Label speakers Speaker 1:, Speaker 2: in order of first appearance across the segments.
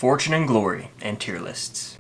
Speaker 1: Fortune and Glory and tier lists.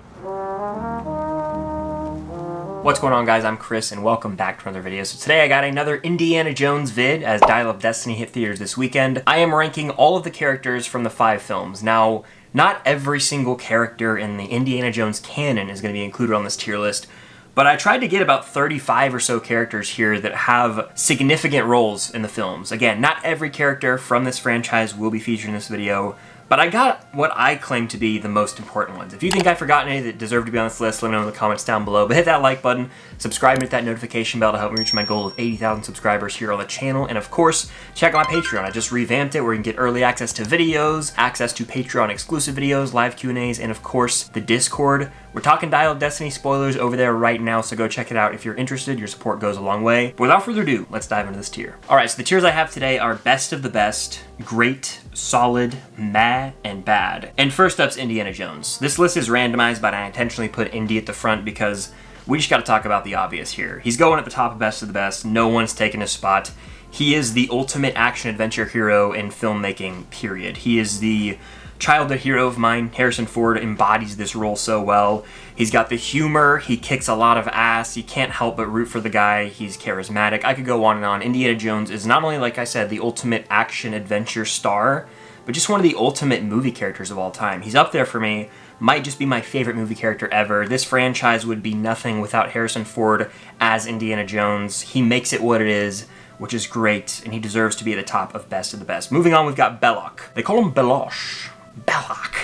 Speaker 1: What's going on, guys? I'm Chris and welcome back to another video. So today I got another Indiana Jones vid as Dial of Destiny hit theaters this weekend. I am ranking all of the characters from the 5 films. Now, not every single character in the Indiana Jones canon is going to be included on this tier list, but I tried to get about 35 or so characters here that have significant roles in the films. Again, not every character from this franchise will be featured in this video, but I got what I claim to be the most important ones. If you think I've forgotten any that deserve to be on this list, let me know in the comments down below. But hit that like button, subscribe, and hit that notification bell to help me reach my goal of 80,000 subscribers here on the channel. And of course, check out my Patreon. I just revamped it where you can get early access to videos, access to Patreon exclusive videos, live Q&As, and of course, the Discord. We're talking Dial of Destiny spoilers over there right now, so go check it out if you're interested. Your support goes a long way. But without further ado, let's dive into this tier. Alright, so the tiers I have today are best of the best, great, solid, meh, and bad. And first up's Indiana Jones. This list is randomized, but I intentionally put Indy at the front because we just gotta talk about the obvious here. He's going at the top of best of the best. No one's taken his spot. He is the ultimate action-adventure hero in filmmaking, period. He is the childhood hero of mine. Harrison Ford embodies this role so well. He's got the humor, he kicks a lot of ass, you can't help but root for the guy, he's charismatic. I could go on and on. Indiana Jones is not only, like I said, the ultimate action-adventure star, but just one of the ultimate movie characters of all time. He's up there for me, might just be my favorite movie character ever. This franchise would be nothing without Harrison Ford as Indiana Jones. He makes it what it is, which is great, and he deserves to be at the top of best of the best. Moving on, we've got Belloc. They call him Belosh. Belloc.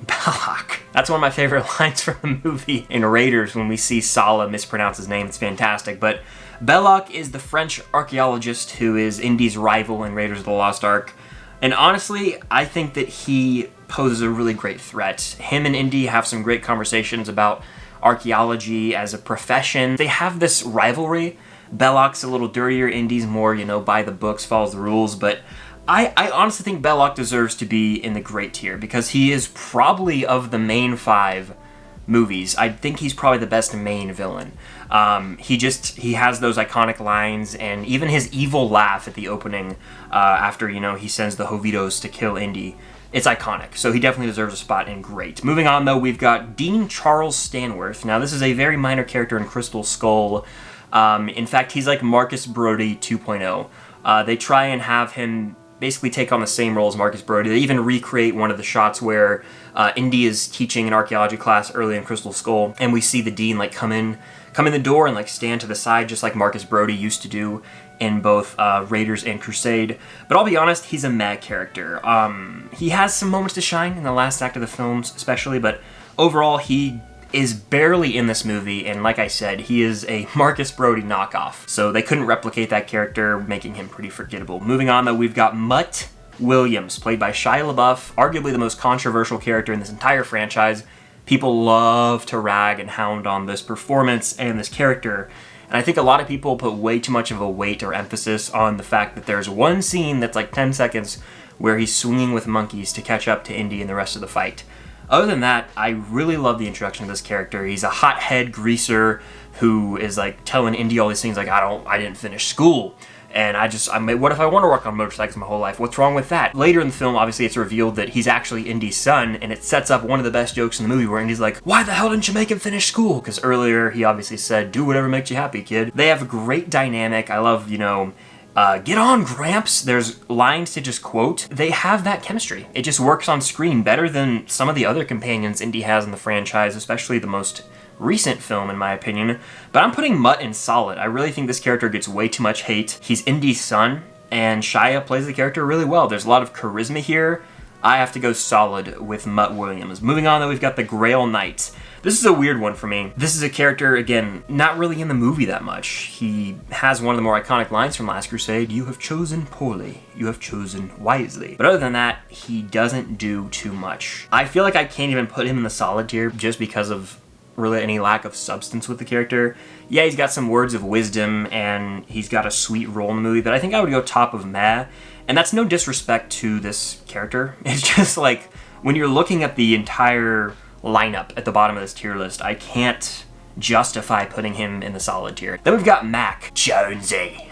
Speaker 1: Belloc. That's one of my favorite lines from the movie in Raiders when we see Sala mispronounce his name. It's fantastic. But Belloc is the French archaeologist who is Indy's rival in Raiders of the Lost Ark. And honestly, I think that he poses a really great threat. Him and Indy have some great conversations about archaeology as a profession. They have this rivalry. Belloc's a little dirtier, Indy's more, you know, by the books, follows the rules, but I honestly think Belloc deserves to be in the great tier because he is probably, of the main 5 movies, I think he's probably the best main villain. He has those iconic lines, and even his evil laugh at the opening after, you know, he sends the Jovitos to kill Indy. It's iconic, so he definitely deserves a spot in great. Moving on, though, we've got Dean Charles Stanworth. Now, this is a very minor character in Crystal Skull. In fact, he's like Marcus Brody 2.0. They try and have him basically take on the same role as Marcus Brody. They even recreate one of the shots where Indy is teaching an archaeology class early in Crystal Skull, and we see the Dean like come in the door and like stand to the side just like Marcus Brody used to do in both Raiders and Crusade. But I'll be honest, he's a meh character. He has some moments to shine in the last act of the films especially, but overall he is barely in this movie, and like I said, he is a Marcus Brody knockoff. So they couldn't replicate that character, making him pretty forgettable. Moving on, though, we've got Mutt Williams, played by Shia LaBeouf, arguably the most controversial character in this entire franchise. People love to rag and hound on this performance and this character, and I think a lot of people put way too much of a weight or emphasis on the fact that there's one scene that's like 10 seconds where he's swinging with monkeys to catch up to Indy and the rest of the fight. Other than that, I really love the introduction of this character. He's a hothead greaser who is like telling Indy all these things like, I didn't finish school. And what if I want to work on motorcycles my whole life? What's wrong with that? Later in the film, obviously, it's revealed that he's actually Indy's son, and it sets up one of the best jokes in the movie where Indy's like, why the hell didn't you make him finish school? Because earlier, he obviously said, do whatever makes you happy, kid. They have a great dynamic. I love, you know, get on, Gramps. There's lines to just quote. They have that chemistry. It just works on screen better than some of the other companions Indy has in the franchise, especially the most recent film, in my opinion. But I'm putting Mutt in solid. I really think this character gets way too much hate. He's Indy's son, and Shia plays the character really well. There's a lot of charisma here. I have to go solid with Mutt Williams. Moving on, though, we've got the Grail Knight. This is a weird one for me. This is a character, again, not really in the movie that much. He has one of the more iconic lines from Last Crusade, "You have chosen poorly, you have chosen wisely." But other than that, he doesn't do too much. I feel like I can't even put him in the solid tier just because of really any lack of substance with the character. Yeah, he's got some words of wisdom, and he's got a sweet role in the movie, but I think I would go top of meh. And that's no disrespect to this character. It's just like, when you're looking at the entire lineup at the bottom of this tier list, I can't justify putting him in the solid tier. Then we've got Mac Jonesy.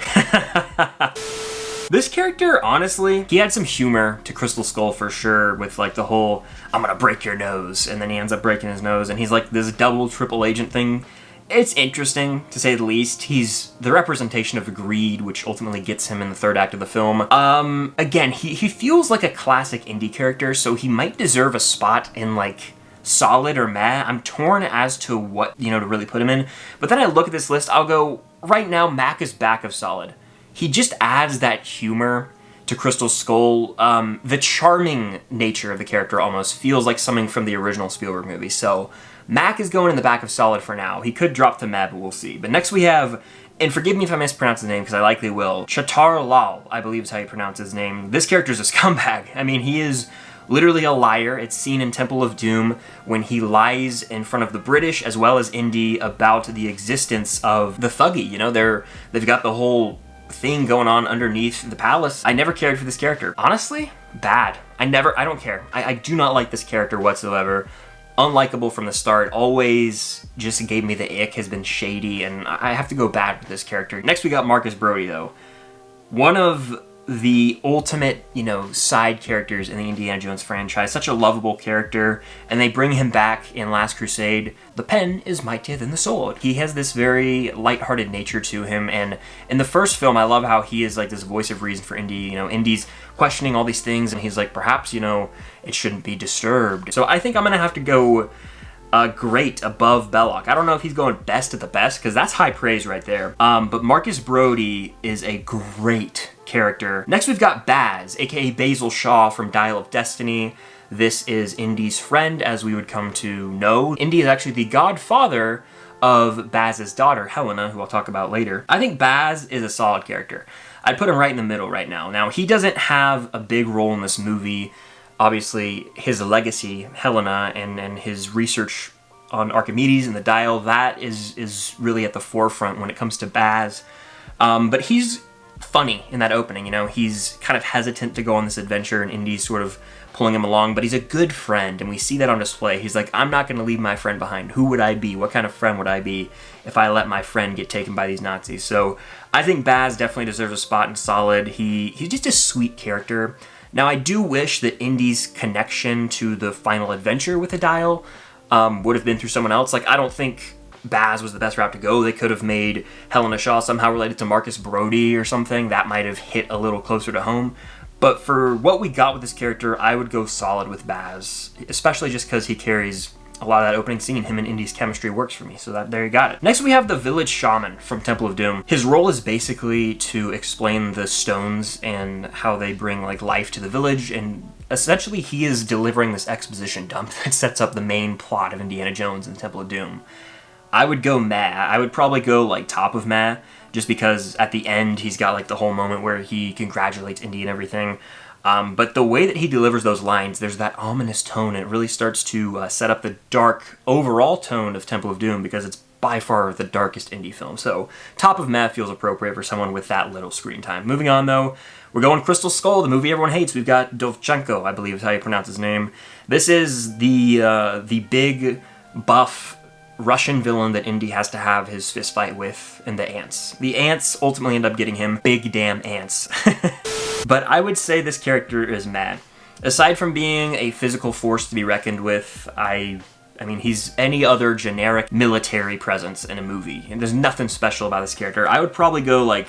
Speaker 1: This character, honestly, he had some humor to Crystal Skull for sure, with like the whole, I'm gonna break your nose, and then he ends up breaking his nose, and he's like this double, triple agent thing. It's interesting, to say the least. He's the representation of greed, which ultimately gets him in the third act of the film. Again, he feels like a classic indie character, so he might deserve a spot in like solid or meh. I'm torn as to what, to really put him in. But then I look at this list, I'll go, right now, Mac is back of solid. He just adds that humor to Crystal Skull. The charming nature of the character almost feels like something from the original Spielberg movie. So Mac is going in the back of solid for now. He could drop to meh, but we'll see. But next we have, and forgive me if I mispronounce his name, because I likely will, Chatar Lal, I believe is how you pronounce his name. This character's a scumbag. I mean, he is literally a liar. It's seen in Temple of Doom when he lies in front of the British as well as Indy about the existence of the Thuggee. They've got the whole thing going on underneath the palace. I never cared for this character. Honestly, bad. I don't care. I do not like this character whatsoever. Unlikable from the start. Always just gave me the ick, has been shady, and I have to go bad with this character. Next we got Marcus Brody, though. One of the ultimate, side characters in the Indiana Jones franchise. Such a lovable character, and they bring him back in Last Crusade. The pen is mightier than the sword. He has this very lighthearted nature to him, and in the first film, I love how he is like this voice of reason for Indy. Indy's questioning all these things, and he's like, perhaps, it shouldn't be disturbed. So I think I'm gonna have to go great above Belloc. I don't know if he's going best at the best, because that's high praise right there. But Marcus Brody is a great character. Next we've got Baz, aka Basil Shaw from Dial of Destiny. This is Indy's friend, as we would come to know. Indy is actually the godfather of Baz's daughter, Helena, who I'll talk about later. I think Baz is a solid character. I'd put him right in the middle right now. Now, he doesn't have a big role in this movie. Obviously, his legacy, Helena, and his research on Archimedes and the dial, that is really at the forefront when it comes to Baz. But he's funny in that opening, He's kind of hesitant to go on this adventure, and Indy's sort of pulling him along, but he's a good friend, and we see that on display. He's like, I'm not going to leave my friend behind. Who would I be? What kind of friend would I be if I let my friend get taken by these Nazis? So I think Baz definitely deserves a spot in solid. He's just a sweet character. Now, I do wish that Indy's connection to the final adventure with the dial would have been through someone else. Like, I don't think Baz was the best route to go. They could have made Helena Shaw somehow related to Marcus Brody or something. That might have hit a little closer to home. But for what we got with this character, I would go solid with Baz, especially just because he carries a lot of that opening scene. Him and Indy's chemistry works for me, so there you got it. Next we have the village shaman from Temple of Doom. His role is basically to explain the stones and how they bring life to the village, and essentially he is delivering this exposition dump that sets up the main plot of Indiana Jones and Temple of Doom. I would go meh. I would probably go top of meh, just because at the end he's got the whole moment where he congratulates Indy and everything. But the way that he delivers those lines, there's that ominous tone. It really starts to set up the dark overall tone of Temple of Doom, because it's by far the darkest indie film. So top of meh feels appropriate for someone with that little screen time. Moving on though, we're going Crystal Skull, the movie everyone hates. We've got Dovchenko, I believe is how you pronounce his name. This is the big buff Russian villain that Indy has to have his fist fight with, and the ants. The ants ultimately end up getting him. Big damn ants. But I would say this character is meh. Aside from being a physical force to be reckoned with, I mean, he's any other generic military presence in a movie, and there's nothing special about this character. I would probably go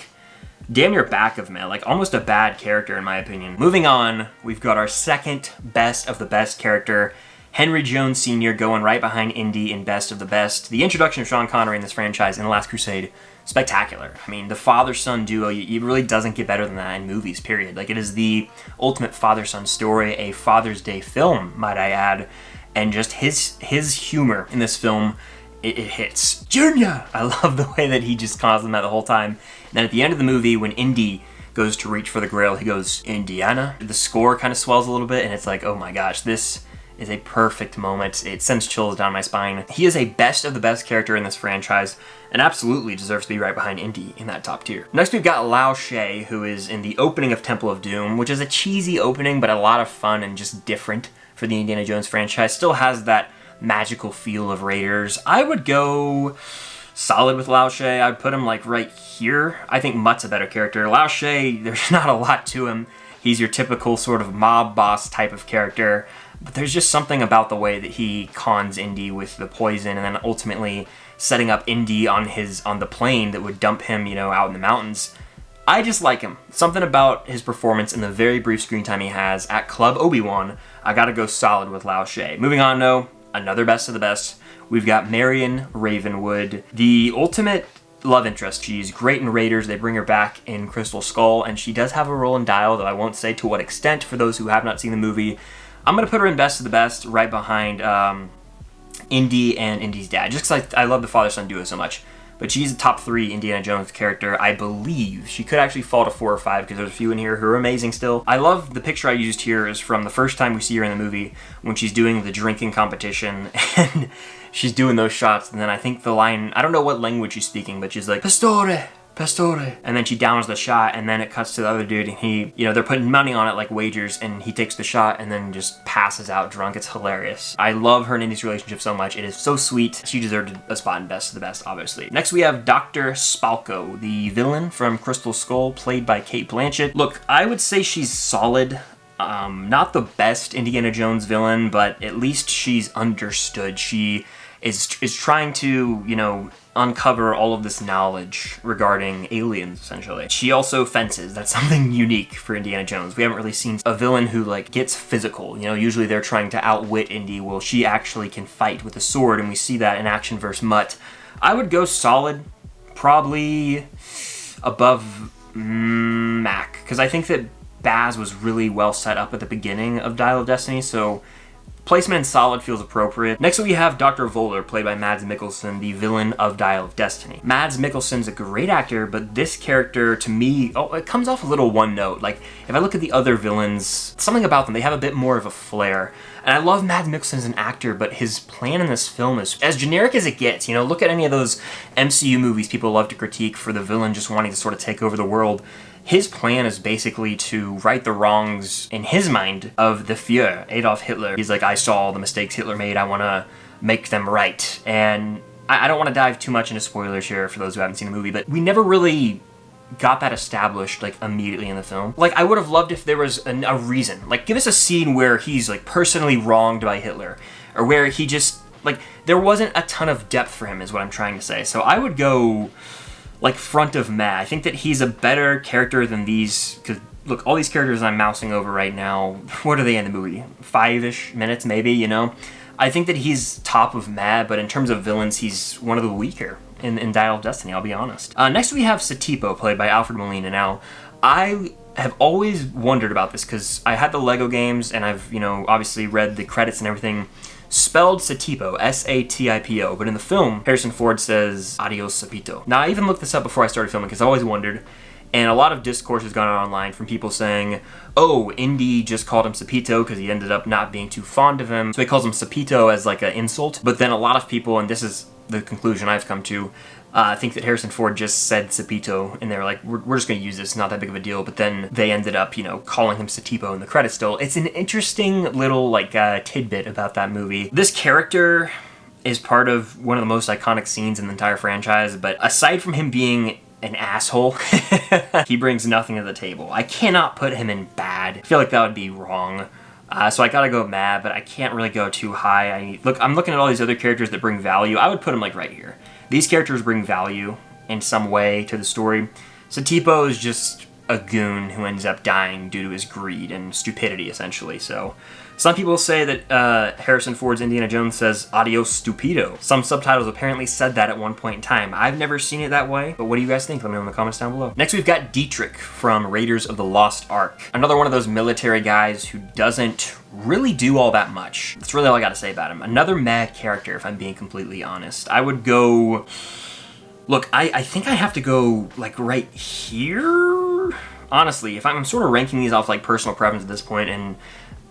Speaker 1: damn near back of meh, almost a bad character in my opinion. Moving on, we've got our second best of the best character, Henry Jones Sr. going right behind Indy in best of the best. The introduction of Sean Connery in this franchise in The Last Crusade, spectacular. I mean, the father-son duo, it really doesn't get better than that in movies, period. It is the ultimate father-son story, a Father's Day film, might I add, and just his humor in this film, it hits. Junior! I love the way that he just calls them that the whole time. And then at the end of the movie, when Indy goes to reach for the grail, he goes, Indiana? The score kind of swells a little bit, and it's like, oh my gosh, this is a perfect moment. It sends chills down my spine. He is a best of the best character in this franchise, and absolutely deserves to be right behind Indy in that top tier. Next we've got Lao She, who is in the opening of Temple of Doom, which is a cheesy opening, but a lot of fun and just different for the Indiana Jones franchise. Still has that magical feel of Raiders. I would go solid with Lao She. I'd put him like right here. I think Mutt's a better character. Lao She, there's not a lot to him. He's your typical sort of mob boss type of character, but there's just something about the way that he cons Indy with the poison and then ultimately setting up Indy on the plane that would dump him, you know, out in the mountains. I just like him. Something about his performance in the very brief screen time he has at Club Obi-Wan, I gotta go solid with Lao She. Moving on, though, another best of the best. We've got Marion Ravenwood, the ultimate love interest. She's great in Raiders. They bring her back in Crystal Skull, and she does have a role in Dial, though I won't say to what extent for those who have not seen the movie. I'm gonna put her in best of the best, right behind Indy and Indy's dad, just because I love the father-son duo so much. But she's a top 3 Indiana Jones character, I believe. She could actually fall to 4 or 5 because there's a few in here who are amazing still. I love the picture I used here is from the first time we see her in the movie when she's doing the drinking competition and she's doing those shots, and then I think the line, I don't know what language she's speaking, but she's like, Pastore, Pastore. And then she downs the shot, and then it cuts to the other dude, and he, you know, they're putting money on it like wagers, and he takes the shot and then just passes out drunk. It's hilarious. I love her and Indy's relationship so much. It is so sweet. She deserved a spot in Best of the Best, obviously. Next we have Dr. Spalko, the villain from Crystal Skull, played by Cate Blanchett. Look, I would say she's solid. Not the best Indiana Jones villain, but at least she's understood. She is trying to, you know, uncover all of this knowledge regarding aliens, essentially. She also fences. That's something unique for Indiana Jones. We haven't really seen a villain who, like, gets physical. You know, usually they're trying to outwit Indy. Well, she actually can fight with a sword, and we see that in Action vs. Mutt. I would go solid, probably above Mac, because I think that Baz was really well set up at the beginning of Dial of Destiny, so placement in solid feels appropriate. Next we have Dr. Voller, played by Mads Mikkelsen, the villain of Dial of Destiny. Mads Mikkelsen's a great actor, but this character, to me, it comes off a little one note. Like, if I look at the other villains, something about them, they have a bit more of a flair. And I love Mads Mikkelsen as an actor, but his plan in this film is as generic as it gets. You know, look at any of those MCU movies people love to critique for the villain just wanting to sort of take over the world. His plan is basically to right the wrongs, in his mind, of the Führer, Adolf Hitler. He's like, I saw all the mistakes Hitler made, I want to make them right. And I don't want to dive too much into spoilers here for those who haven't seen the movie, but we never really got that established, like, immediately in the film. Like, I would have loved if there was a reason. Like, give us a scene where he's, like, personally wronged by Hitler, or where he just, like, there wasn't a ton of depth for him, is what I'm trying to say. So I would go, like, front of Matt. I think that he's a better character than these, because, look, all these characters I'm mousing over right now, what are they in the movie? 5-ish minutes, maybe, you know? I think that he's top of Matt, but in terms of villains, he's one of the weaker in Dial of Destiny, I'll be honest. Next we have Satipo, played by Alfred Molina. Now, I have always wondered about this, because I had the Lego games, and I've, you know, obviously read the credits and everything. Spelled Satipo, S-A-T-I-P-O, but in the film, Harrison Ford says, Adios Sapito. Now, I even looked this up before I started filming, because I always wondered, and a lot of discourse has gone on online from people saying, oh, Indy just called him Sapito because he ended up not being too fond of him, so he calls him Sapito as like an insult. But then a lot of people, and this is the conclusion I've come to, think that Harrison Ford just said Sapito, and they were like, we're just going to use this, not that big of a deal, but then they ended up, you know, calling him Satipo in the credits still. It's an interesting little, like, tidbit about that movie. This character is part of one of the most iconic scenes in the entire franchise, but aside from him being an asshole, he brings nothing to the table. I cannot put him in bad. I feel like that would be wrong. So I gotta go mad, but I can't really go too high. I'm looking at all these other characters that bring value. I would put them like right here. These characters bring value in some way to the story. Satipo is just a goon who ends up dying due to his greed and stupidity, essentially. So some people say that Harrison Ford's Indiana Jones says adios stupido. Some subtitles apparently said that at one point in time. I've never seen it that way, but what do you guys think? Let me know in the comments down below. Next we've got Dietrich from Raiders of the Lost Ark. Another one of those military guys who doesn't really do all that much. That's really all I gotta say about him. Another mad character, if I'm being completely honest. I would go... Look, I think I have to go, like, right here? Honestly, if I'm sort of ranking these off, like, personal preference at this point, and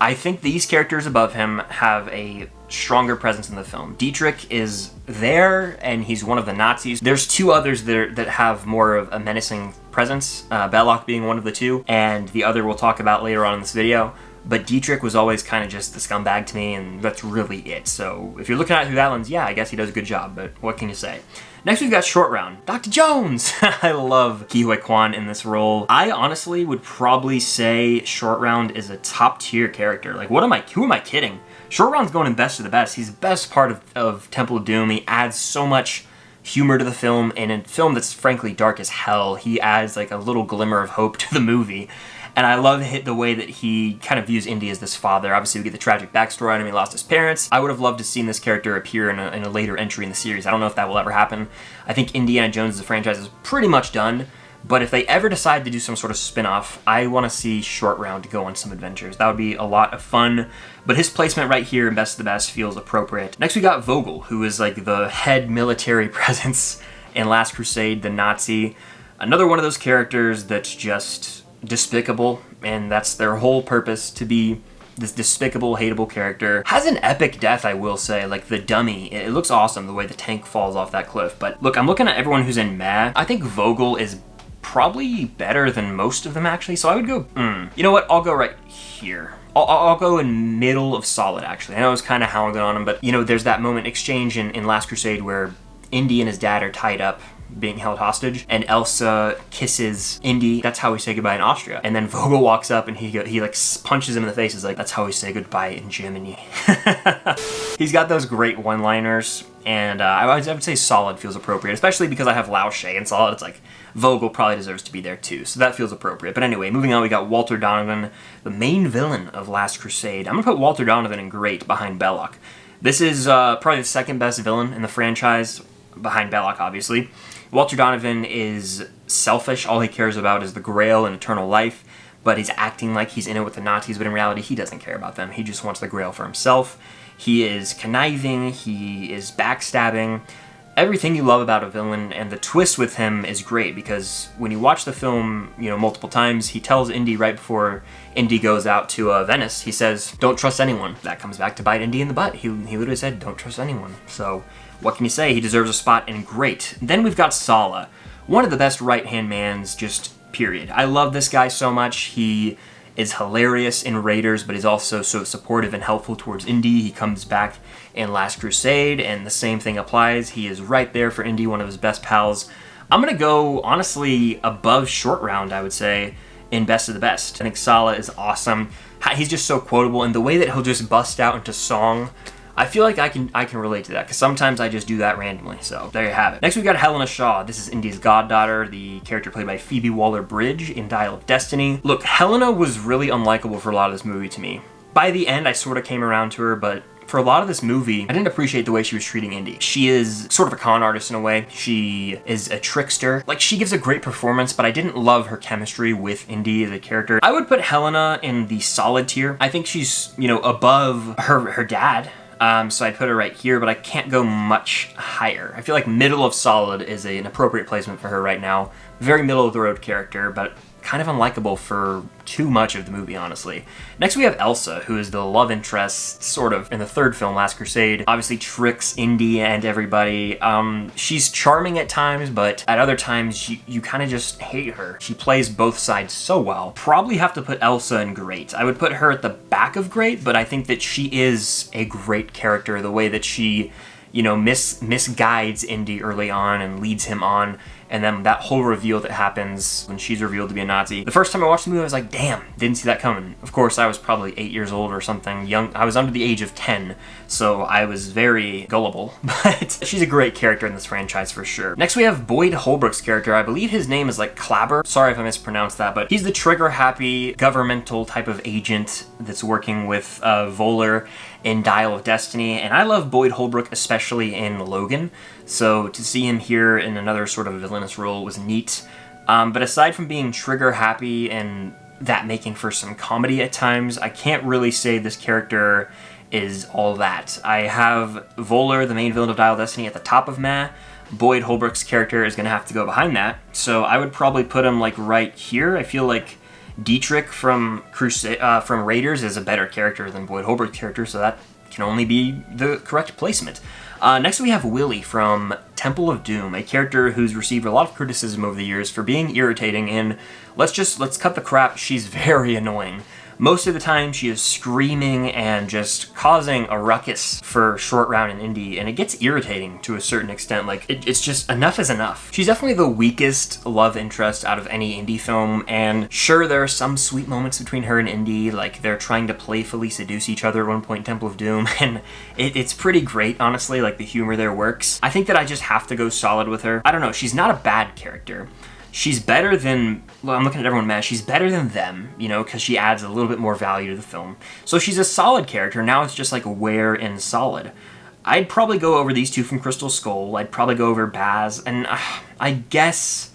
Speaker 1: I think these characters above him have a stronger presence in the film. Dietrich is there, and he's one of the Nazis. There's two others that have more of a menacing presence, Belloc being one of the two, and the other we'll talk about later on in this video. but Dietrich was always kind of just the scumbag to me, and that's really it. So if you're looking at it through that lens, yeah, I guess he does a good job, but what can you say? Next we've got Short Round, Dr. Jones! I love Ke Huy Quan in this role. I honestly would probably say Short Round is a top tier character. Like, who am I kidding? Short Round's going in best of the best. He's the best part of Temple of Doom. He adds so much humor to the film, and in a film that's frankly dark as hell, he adds like a little glimmer of hope to the movie. And I love the way that he kind of views Indy as this father. Obviously, we get the tragic backstory on him. He lost his parents. I would have loved to see this character appear in a later entry in the series. I don't know if that will ever happen. I think Indiana Jones as a franchise is pretty much done. But if they ever decide to do some sort of spin-off, I want to see Short Round go on some adventures. That would be a lot of fun. But his placement right here in Best of the Best feels appropriate. Next we got Vogel, who is like the head military presence in Last Crusade, the Nazi. Another one of those characters that's just despicable, and that's their whole purpose, to be this despicable, hateable character. Has an epic death, I will say. Like, the dummy, it looks awesome the way the tank falls off that cliff. But look, I'm looking at everyone who's in Meh. I think Vogel is probably better than most of them, actually, so I would go, You know what, I'll go right here. I'll go in middle of solid, actually. I know I was kind of hounding on him, but, you know, there's that moment exchange in Last Crusade where Indy and his dad are tied up, being held hostage, and Elsa kisses Indy. That's how we say goodbye in Austria. And then Vogel walks up and he like punches him in the face. He's like, that's how we say goodbye in Germany. He's got those great one-liners, and I would say solid feels appropriate, especially because I have Lao She and solid. It's like, Vogel probably deserves to be there too, so that feels appropriate. But anyway, moving on, we got Walter Donovan, the main villain of Last Crusade. I'm gonna put Walter Donovan in great behind Belloc. This is probably the second best villain in the franchise, behind Belloc, obviously. Walter Donovan is selfish. All he cares about is the Grail and eternal life, but he's acting like he's in it with the Nazis, but in reality, he doesn't care about them. He just wants the Grail for himself. He is conniving, he is backstabbing, everything you love about a villain, and the twist with him is great, because when you watch the film, you know, multiple times, he tells Indy right before Indy goes out to Venice, he says, don't trust anyone. That comes back to bite Indy in the butt. He literally said, don't trust anyone. So, what can you say? He deserves a spot, and great. Then we've got Sala, one of the best right-hand mans, just period. I love this guy so much. He is hilarious in Raiders, but he's also so supportive and helpful towards Indy. He comes back in Last Crusade, and the same thing applies. He is right there for Indy, one of his best pals. I'm gonna go, honestly, above Short Round, I would say, in Best of the Best. I think Sala is awesome. He's just so quotable, and the way that he'll just bust out into song, I feel like I can relate to that, because sometimes I just do that randomly, so there you have it. Next we've got Helena Shaw. This is Indy's goddaughter, the character played by Phoebe Waller-Bridge in Dial of Destiny. Look, Helena was really unlikable for a lot of this movie to me. By the end, I sort of came around to her, but for a lot of this movie, I didn't appreciate the way she was treating Indy. She is sort of a con artist in a way. She is a trickster. Like, she gives a great performance, but I didn't love her chemistry with Indy as a character. I would put Helena in the solid tier. I think she's, you know, above her dad. So I'd put her right here, but I can't go much higher. I feel like middle of solid is an appropriate placement for her right now. Very middle of the road character, but kind of unlikable for too much of the movie, honestly. Next we have Elsa, who is the love interest, sort of, in the third film, Last Crusade. Obviously tricks Indy and everybody. She's charming at times, but at other times you kind of just hate her. She plays both sides so well. Probably have to put Elsa in great. I would put her at the back of great, but I think that she is a great character, the way that she, you know, misguides Indy early on and leads him on. And then that whole reveal that happens when she's revealed to be a Nazi. The first time I watched the movie, I was like, damn, didn't see that coming. Of course, I was probably 8 years old or something. Young. I was under the age of 10, so I was very gullible. But she's a great character in this franchise for sure. Next, we have Boyd Holbrook's character. I believe his name is like Clabber. Sorry if I mispronounced that, but he's the trigger-happy governmental type of agent that's working with Voller in Dial of Destiny. And I love Boyd Holbrook, especially in Logan. So to see him here in another sort of villainous role was neat. But aside from being trigger happy and that making for some comedy at times, I can't really say this character is all that. I have Voller, the main villain of Dial of Destiny, at the top of Meh. Boyd Holbrook's character is going to have to go behind that. So I would probably put him like right here. I feel like Dietrich from Raiders is a better character than Boyd Holbrook's character, so that can only be the correct placement. Next we have Willie from Temple of Doom, a character who's received a lot of criticism over the years for being irritating, and let's cut the crap, she's very annoying. Most of the time she is screaming and just causing a ruckus for short round and indie, and it gets irritating to a certain extent. Like, it's just enough is enough. She's definitely the weakest love interest out of any indie film, and sure, there are some sweet moments between her and Indy, like they're trying to playfully seduce each other at one point in Temple of Doom, and it's pretty great, honestly. Like, the humor there works. I think that I just have to go solid with her. I don't know, she's not a bad character. She's better than, well, I'm looking at everyone mad, she's better than them, you know, because she adds a little bit more value to the film. So she's a solid character. Now it's just like where in solid. I'd probably go over these two from Crystal Skull. I'd probably go over Baz, and I guess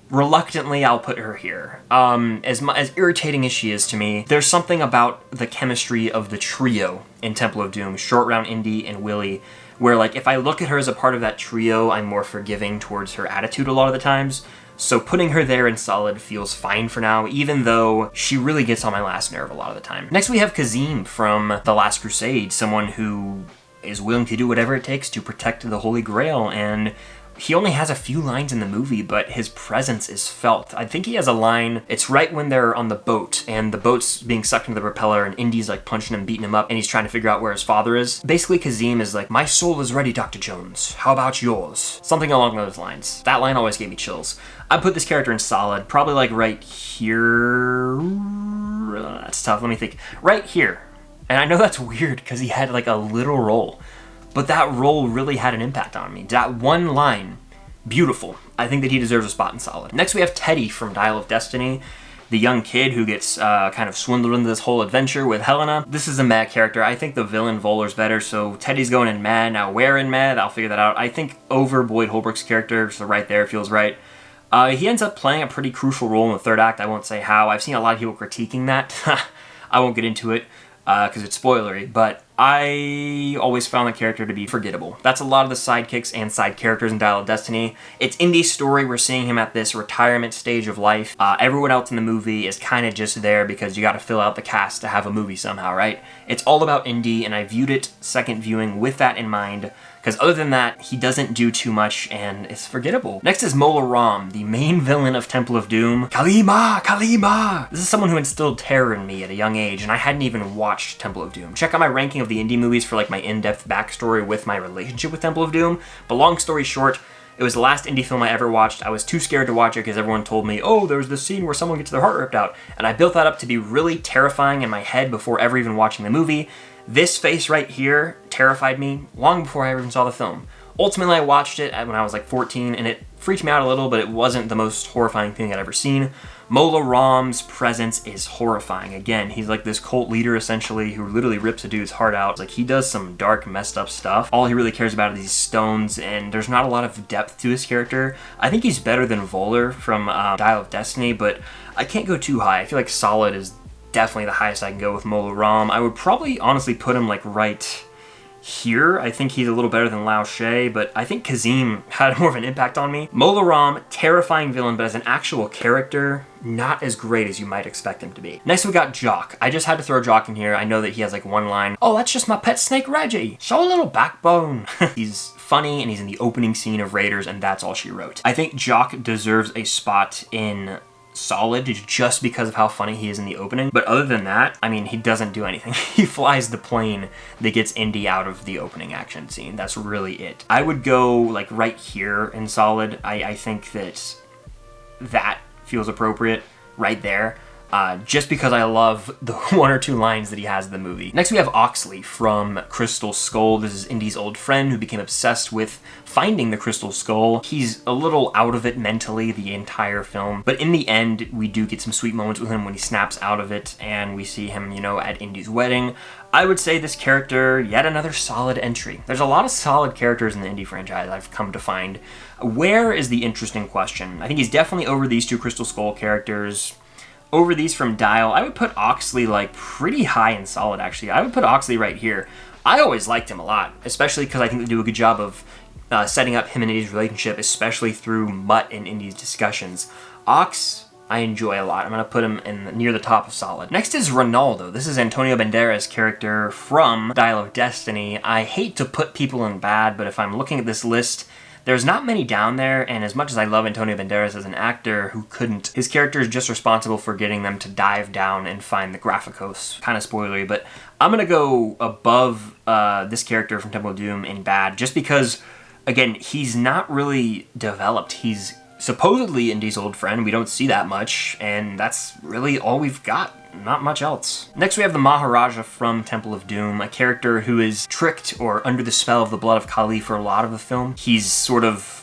Speaker 1: reluctantly I'll put her here. As irritating as she is to me, there's something about the chemistry of the trio in Temple of Doom, Short Round, Indy, and Willie, where, like, if I look at her as a part of that trio, I'm more forgiving towards her attitude a lot of the times. So putting her there in solid feels fine for now, even though she really gets on my last nerve a lot of the time. Next we have Kazim from The Last Crusade, someone who is willing to do whatever it takes to protect the Holy Grail, and he only has a few lines in the movie, but his presence is felt. I think he has a line, it's right when they're on the boat, and the boat's being sucked into the propeller, and Indy's like punching him, beating him up, and he's trying to figure out where his father is. Basically, Kazim is like, my soul is ready, Dr. Jones. How about yours? Something along those lines. That line always gave me chills. I put this character in solid, probably like right here. That's tough, let me think. Right here. And I know that's weird, because he had like a little role. But that role really had an impact on me. That one line, beautiful. I think that he deserves a spot in solid. Next we have Teddy from Dial of Destiny, the young kid who gets kind of swindled into this whole adventure with Helena. This is a mad character. I think the villain Volar's better, so Teddy's going in mad. Now where in mad? I'll figure that out. I think over Boyd Holbrook's character, so right there feels right. He ends up playing a pretty crucial role in the third act. I won't say how. I've seen a lot of people critiquing that. I won't get into it because it's spoilery, but I always found the character to be forgettable. That's a lot of the sidekicks and side characters in Dial of Destiny. It's Indy's story. We're seeing him at this retirement stage of life. Everyone else in the movie is kind of just there because you got to fill out the cast to have a movie somehow, right? It's all about Indy, and I viewed it second viewing with that in mind, because other than that, he doesn't do too much, and it's forgettable. Next is Mola Ram, the main villain of Temple of Doom. Kalima! Kalima! This is someone who instilled terror in me at a young age, and I hadn't even watched Temple of Doom. Check out my ranking of the indie movies for like my in-depth backstory with my relationship with Temple of Doom. But long story short, it was the last indie film I ever watched. I was too scared to watch it because everyone told me, oh, there's this scene where someone gets their heart ripped out. And I built that up to be really terrifying in my head before ever even watching the movie. This face right here terrified me long before I ever even saw the film. Ultimately, I watched it when I was like 14, and it freaked me out a little, but it wasn't the most horrifying thing I'd ever seen. Mola Ram's presence is horrifying. Again, he's like this cult leader, essentially, who literally rips a dude's heart out. Like, he does some dark, messed up stuff. All he really cares about are these stones, and there's not a lot of depth to his character. I think he's better than Volar from Dial of Destiny, but I can't go too high. I feel like solid is definitely the highest I can go with Mola Ram. I would probably honestly put him like right here. I think he's a little better than Lao She, but I think Kazim had more of an impact on me. Mola Ram, terrifying villain, but as an actual character, not as great as you might expect him to be. Next we got Jock. I just had to throw Jock in here. I know that he has like one line, oh, that's just my pet snake Reggie. Show a little backbone. He's funny, and he's in the opening scene of Raiders, and that's all she wrote. I think Jock deserves a spot in solid just because of how funny he is in the opening, but other than that, I mean, he doesn't do anything. He flies the plane that gets Indy out of the opening action scene. That's really it. I would go like right here in solid. I think that feels appropriate right there. Just because I love the one or two lines that he has in the movie. Next we have Oxley from Crystal Skull. This is Indy's old friend who became obsessed with finding the Crystal Skull. He's a little out of it mentally the entire film, but in the end we do get some sweet moments with him when he snaps out of it, and we see him, you know, at Indy's wedding. I would say this character, yet another solid entry. There's a lot of solid characters in the Indy franchise I've come to find. Where is the interesting question? I think he's definitely over these two Crystal Skull characters. Over these from Dial, I would put Oxley like pretty high in solid, actually. I would put Oxley right here. I always liked him a lot, especially because I think they do a good job of setting up him and Indy's relationship, especially through Mutt and Indy's discussions. Ox, I enjoy a lot. I'm going to put him in near the top of solid. Next is Ronaldo. This is Antonio Banderas' character from Dial of Destiny. I hate to put people in bad, but if I'm looking at this list, there's not many down there, and as much as I love Antonio Banderas as an actor who couldn't, his character is just responsible for getting them to dive down and find the Graphicos. Kind of spoilery, but I'm gonna go above this character from Temple of Doom in bad, just because, again, he's not really developed. He's supposedly Indy's old friend. We don't see that much, and that's really all we've got. Not much else. Next we have the Maharaja from Temple of Doom, a character who is tricked or under the spell of the blood of Kali for a lot of the film. He's sort of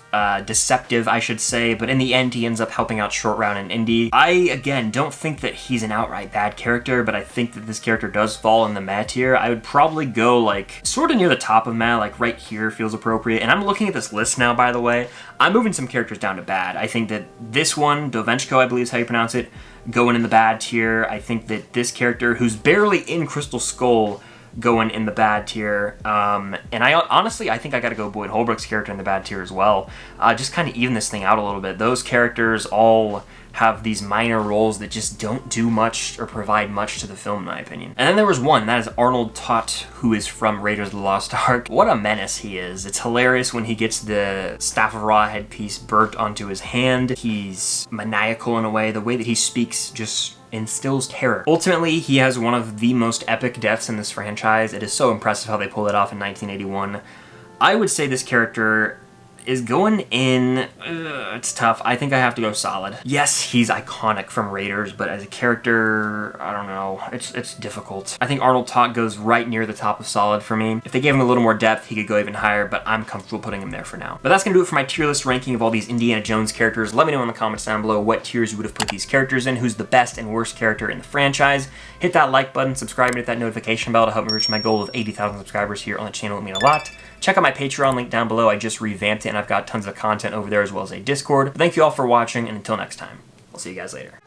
Speaker 1: deceptive, I should say, but in the end he ends up helping out Short Round and Indy. I, again, don't think that he's an outright bad character, but I think that this character does fall in the meh tier. I would probably go, like, sort of near the top of meh, like right here feels appropriate. And I'm looking at this list now, by the way. I'm moving some characters down to bad. I think that this one, Dovenchko, I believe is how you pronounce it, going in the bad tier. I think that this character, who's barely in Crystal Skull, going in the bad tier. And I honestly, I think I gotta go Boyd Holbrook's character in the bad tier as well. Just kind of even this thing out a little bit. Those characters all have these minor roles that just don't do much or provide much to the film, in my opinion. And then there was one, that is Arnold Toht, who is from Raiders of the Lost Ark. What a menace he is. It's hilarious when he gets the Staff of Ra headpiece burnt onto his hand. He's maniacal in a way. The way that he speaks just instills terror. Ultimately, he has one of the most epic deaths in this franchise. It is so impressive how they pulled it off in 1981. I would say this character is going in, it's tough. I think I have to go solid. Yes, he's iconic from Raiders, but as a character, I don't know. It's difficult. I think Arnold Toht goes right near the top of solid for me. If they gave him a little more depth, he could go even higher, but I'm comfortable putting him there for now. But that's gonna do it for my tier list ranking of all these Indiana Jones characters. Let me know in the comments down below what tiers you would have put these characters in, who's the best and worst character in the franchise. Hit that like button, subscribe, and hit that notification bell to help me reach my goal of 80,000 subscribers here on the channel. It would mean a lot. Check out my Patreon link down below. I just revamped it and I've got tons of content over there as well as a Discord. But thank you all for watching, and until next time, I'll see you guys later.